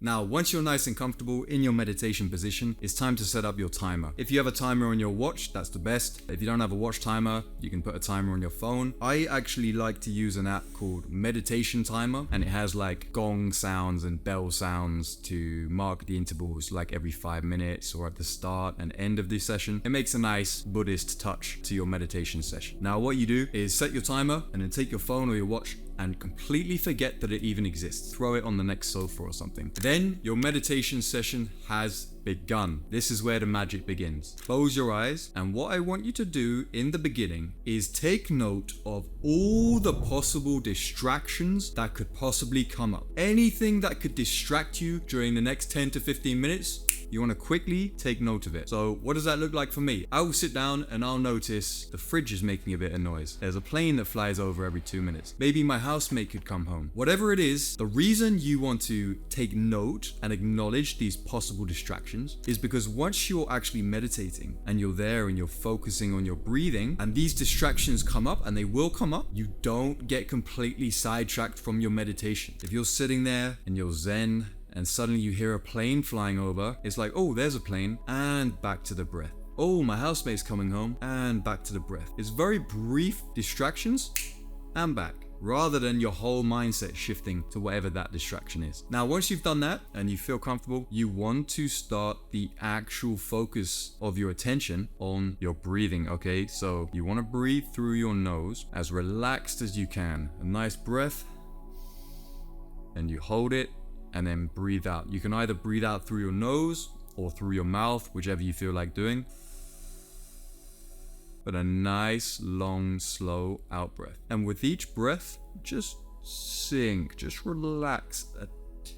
Now, once you're nice and comfortable in your meditation position, it's time to set up your timer. If you have a timer on your watch, that's the best. If you don't have a watch timer, you can put a timer on your phone. I actually like to use an app called Meditation Timer, and it has like gong sounds and bell sounds to mark the intervals like every 5 minutes or at the start and end of the session. It makes a nice Buddhist touch to your meditation session. Now, what you do is set your timer and then take your phone or your watch and completely forget that it even exists. Throw it on the next sofa or something. Then your meditation session has begun. This is where the magic begins. Close your eyes, and what I want you to do in the beginning is take note of all the possible distractions that could possibly come up. Anything that could distract you during the next 10 to 15 minutes, you want to quickly take note of it. So what does that look like for me? I will sit down and I'll notice the fridge is making a bit of noise. There's a plane that flies over every 2 minutes. Maybe my housemate could come home. Whatever it is, the reason you want to take note and acknowledge these possible distractions is because once you're actually meditating and you're there and you're focusing on your breathing and these distractions come up, and they will come up, you don't get completely sidetracked from your meditation. If you're sitting there and you're zen and suddenly you hear a plane flying over, it's like, oh, there's a plane, and back to the breath. Oh, my housemate's coming home, and back to the breath. It's very brief distractions and back, rather than your whole mindset shifting to whatever that distraction is. Now, once you've done that and you feel comfortable, you want to start the actual focus of your attention on your breathing, okay? So you want to breathe through your nose as relaxed as you can. A nice breath, and you hold it, and then breathe out. You can either breathe out through your nose or through your mouth, whichever you feel like doing. But a nice, long, slow out breath. And with each breath, just sink, just relax a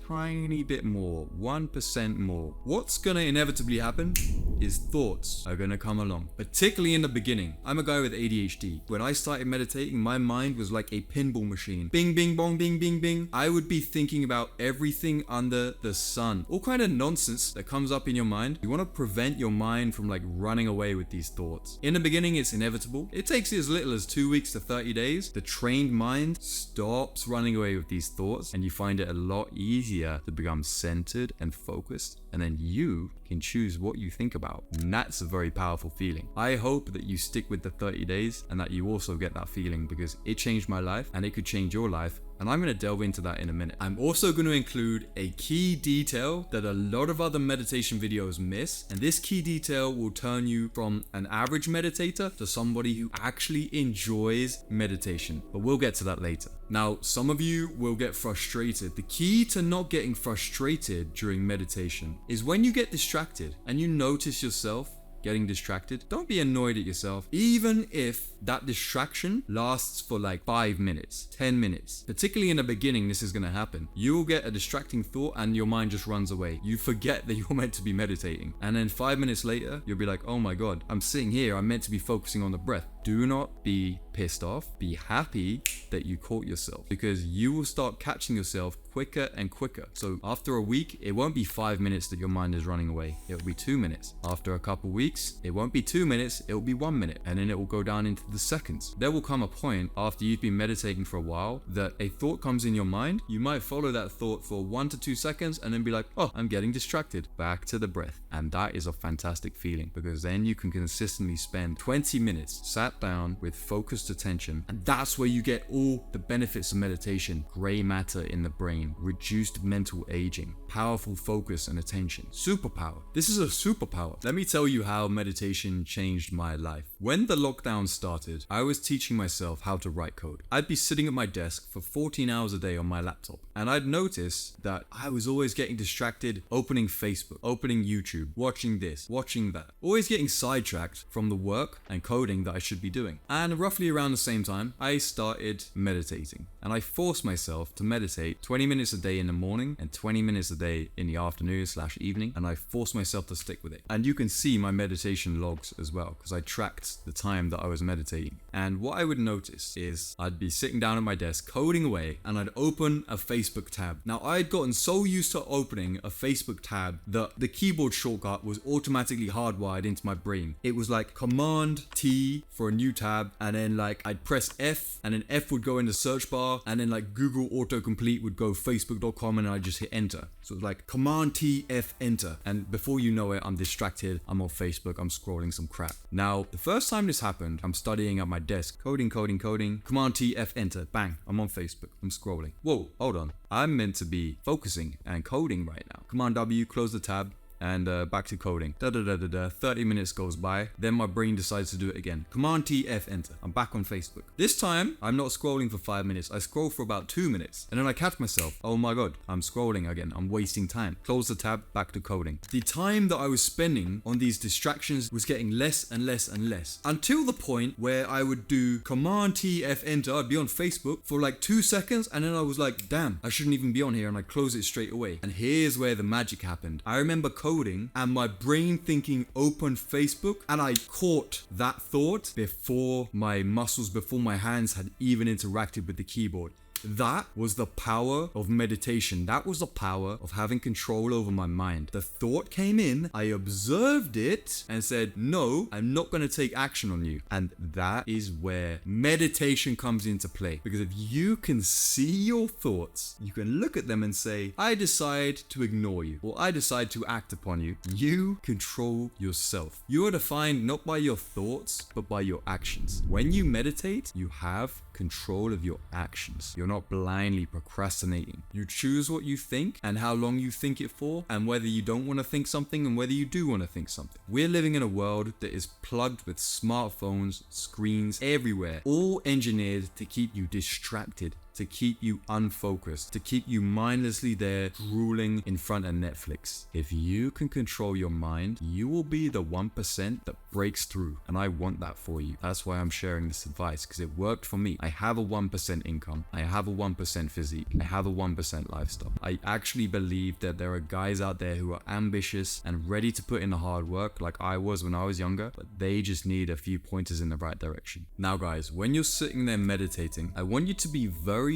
tiny bit more, 1% more. What's gonna inevitably happen is thoughts are gonna come along, particularly in the beginning. I'm a guy with ADHD. When I started meditating, my mind was like a pinball machine. Bing, bing, bong, bing, bing, bing. I would be thinking about everything under the sun. All kind of nonsense that comes up in your mind. You wanna prevent your mind from like running away with these thoughts. In the beginning, it's inevitable. It takes you as little as 2 weeks to 30 days. The trained mind stops running away with these thoughts, and you find it a lot easier to become centered and focused, and then you can choose what you think about. And that's a very powerful feeling. I hope that you stick with the 30 days and that you also get that feeling, because it changed my life and it could change your life. And I'm going to delve into that in a minute. I'm also going to include a key detail that a lot of other meditation videos miss. And this key detail will turn you from an average meditator to somebody who actually enjoys meditation. But we'll get to that later. Now, some of you will get frustrated. The key to not getting frustrated during meditation is when you get distracted and you notice yourself getting distracted, don't be annoyed at yourself, even if that distraction lasts for like 5 minutes, 10 minutes. Particularly in the beginning, this is going to happen. You will get a distracting thought and your mind just runs away. You forget that you're meant to be meditating. And then 5 minutes later, you'll be like, oh my God, I'm sitting here. I'm meant to be focusing on the breath. Do not be pissed off. Be happy that you caught yourself, because you will start catching yourself quicker and quicker. So after a week, it won't be 5 minutes that your mind is running away. It will be 2 minutes. After a couple weeks, it won't be 2 minutes. It will be 1 minute. And then it will go down into the seconds. There will come a point after you've been meditating for a while that a thought comes in your mind. You might follow that thought for 1 to 2 seconds and then be like, oh, I'm getting distracted. Back to the breath. And that is a fantastic feeling, because then you can consistently spend 20 minutes sat down with focused attention. And that's where you get all the benefits of meditation. Gray matter in the brain, reduced mental aging, powerful focus and attention. Superpower. This is a superpower. Let me tell you how meditation changed my life. When the lockdown started, I was teaching myself how to write code. I'd be sitting at my desk for 14 hours a day on my laptop, and I'd notice that I was always getting distracted, opening Facebook, opening YouTube, watching this, watching that, always getting sidetracked from the work and coding that I should be doing. And roughly around the same time, I started meditating, and I forced myself to meditate 20 minutes a day in the morning and 20 minutes a day in the afternoon/evening, and I forced myself to stick with it. And you can see my meditation logs as well, because I tracked the time that I was meditating. And what I would notice is I'd be sitting down at my desk coding away, and I'd open a Facebook tab. Now, I'd gotten so used to opening a Facebook tab that the keyboard shortcut was automatically hardwired into my brain. It was like Command T for a new tab, and then like I'd press F, and then F would go in the search bar, and then like Google autocomplete would go facebook.com, and I'd just hit enter. So it's like Command TF enter. And before you know it, I'm distracted. I'm on Facebook. I'm scrolling some crap. Now, the first time this happened, I'm studying at my desk. Coding. Command TF enter. Bang. I'm on Facebook. I'm scrolling. Whoa, hold on. I'm meant to be focusing and coding right now. Command W, close the tab. And back to coding. 30 minutes goes by. Then my brain decides to do it again. Command TF enter. I'm back on Facebook. This time, I'm not scrolling for 5 minutes. I scroll for about 2 minutes. And then I catch myself. Oh my God, I'm scrolling again. I'm wasting time. Close the tab, back to coding. The time that I was spending on these distractions was getting less and less and less. Until the point where I would do Command TF enter. I'd be on Facebook for like 2 seconds. And then I was like, damn, I shouldn't even be on here. And I close it straight away. And here's where the magic happened. I remember coding and my brain thinking open Facebook, and I caught that thought before my muscles, before my hands had even interacted with the keyboard. That was the power of meditation. That was the power of having control over my mind. The thought came in, I observed it and said, no, I'm not going to take action on you. And that is where meditation comes into play. Because if you can see your thoughts, you can look at them and say, I decide to ignore you, or I decide to act upon you. You control yourself. You are defined not by your thoughts, but by your actions. When you meditate, you have control of your actions. You're not blindly procrastinating. You choose what you think and how long you think it for, and whether you don't want to think something and whether you do want to think something. We're living in a world that is plugged with smartphones, screens everywhere, all engineered to keep you distracted, to keep you unfocused, to keep you mindlessly there drooling in front of Netflix. If you can control your mind, you will be the 1% that breaks through. And I want that for you. That's why I'm sharing this advice, because it worked for me. I have a 1% income. I have a 1% physique. I have a 1% lifestyle. I actually believe that there are guys out there who are ambitious and ready to put in the hard work like I was when I was younger, but they just need a few pointers in the right direction. Now guys, when you're sitting there meditating, I want you to be very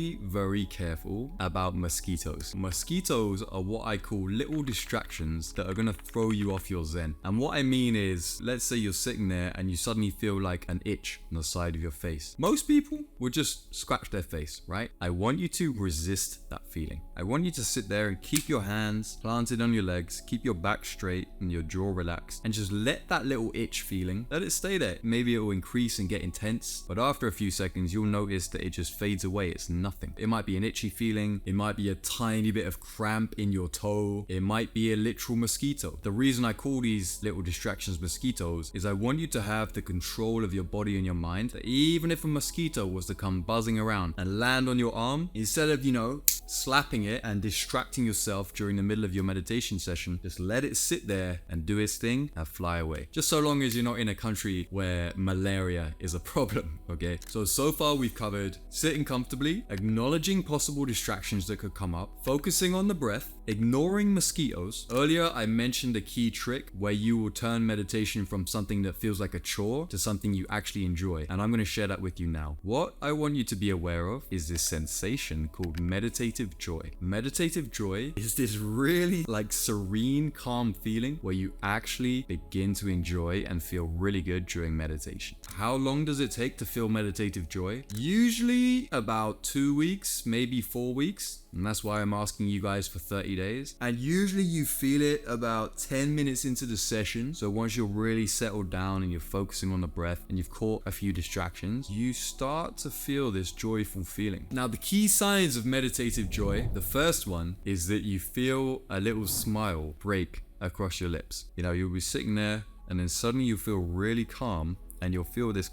careful about mosquitoes. Mosquitoes are what I call little distractions that are going to throw you off your zen. And what I mean is, let's say you're sitting there and you suddenly feel like an itch on the side of your face. Most people would just scratch their face, right? I want you to resist that feeling. I want you to sit there and keep your hands planted on your legs, keep your back straight and your jaw relaxed, and just let that little itch feeling, let it stay there. Maybe it will increase and get intense, but after a few seconds, you'll notice that it just fades away. It's nothing. It might be an itchy feeling. It might be a tiny bit of cramp in your toe. It might be a literal mosquito. The reason I call these little distractions mosquitoes is I want you to have the control of your body and your mind, that even if a mosquito was to come buzzing around and land on your arm, instead of, slapping it and distracting yourself during the middle of your meditation session, just let it sit there and do its thing and fly away. Just so long as you're not in a country where malaria is a problem, okay? So far we've covered sitting comfortably, acknowledging possible distractions that could come up, focusing on the breath, ignoring mosquitoes. Earlier I mentioned a key trick where you will turn meditation from something that feels like a chore to something you actually enjoy, and I'm going to share that with you now. What I want you to be aware of is this sensation called meditative joy. Meditative joy is this really serene, calm feeling where you actually begin to enjoy and feel really good during meditation. How long does it take to feel meditative joy? Usually about 2 weeks, maybe 4 weeks. And that's why I'm asking you guys for 30 days. And usually you feel it about 10 minutes into the session. So once you're really settled down and you're focusing on the breath and you've caught a few distractions, you start to feel this joyful feeling. Now, the key signs of meditative joy, the first one is that you feel a little smile break across your lips. You'll be sitting there and then suddenly you feel really calm and you'll feel this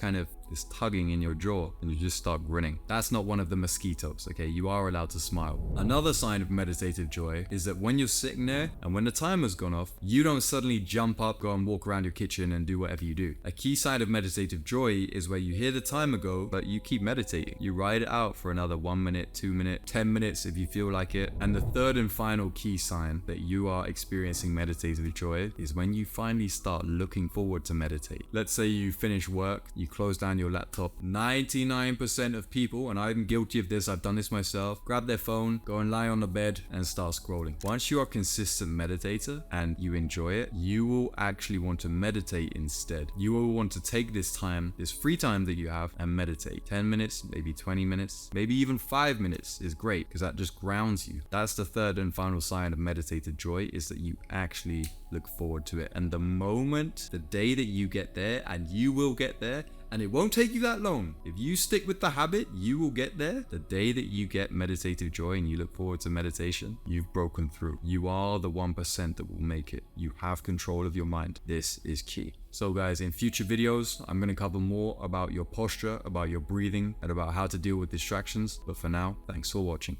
tugging in your jaw and you just start grinning. That's not one of the mosquitoes, okay? You are allowed to smile. Another sign of meditative joy is that when you're sitting there and when the timer's gone off, you don't suddenly jump up, go and walk around your kitchen and do whatever you do. A key sign of meditative joy is where you hear the timer go, but you keep meditating. You ride it out for another 1 minute, 2 minutes, 10 minutes if you feel like it. And the third and final key sign that you are experiencing meditative joy is when you finally start looking forward to meditate. Let's say you finish work, you close down your laptop. 99% of people, and I'm guilty of this, I've done this myself, grab their phone, go and lie on the bed and start scrolling. Once you are a consistent meditator and you enjoy it, you will actually want to meditate instead. You will want to take this time, this free time that you have, and meditate. 10 minutes, maybe 20 minutes, maybe even 5 minutes is great because that just grounds you. That's the third and final sign of meditative joy, is that you actually look forward to it. And the moment, the day that you get there, and you will get there, and it won't take you that long. If you stick with the habit, you will get there. The day that you get meditative joy and you look forward to meditation, you've broken through. You are the 1% that will make it. You have control of your mind. This is key. So guys, in future videos, I'm going to cover more about your posture, about your breathing, and about how to deal with distractions. But for now, thanks for watching.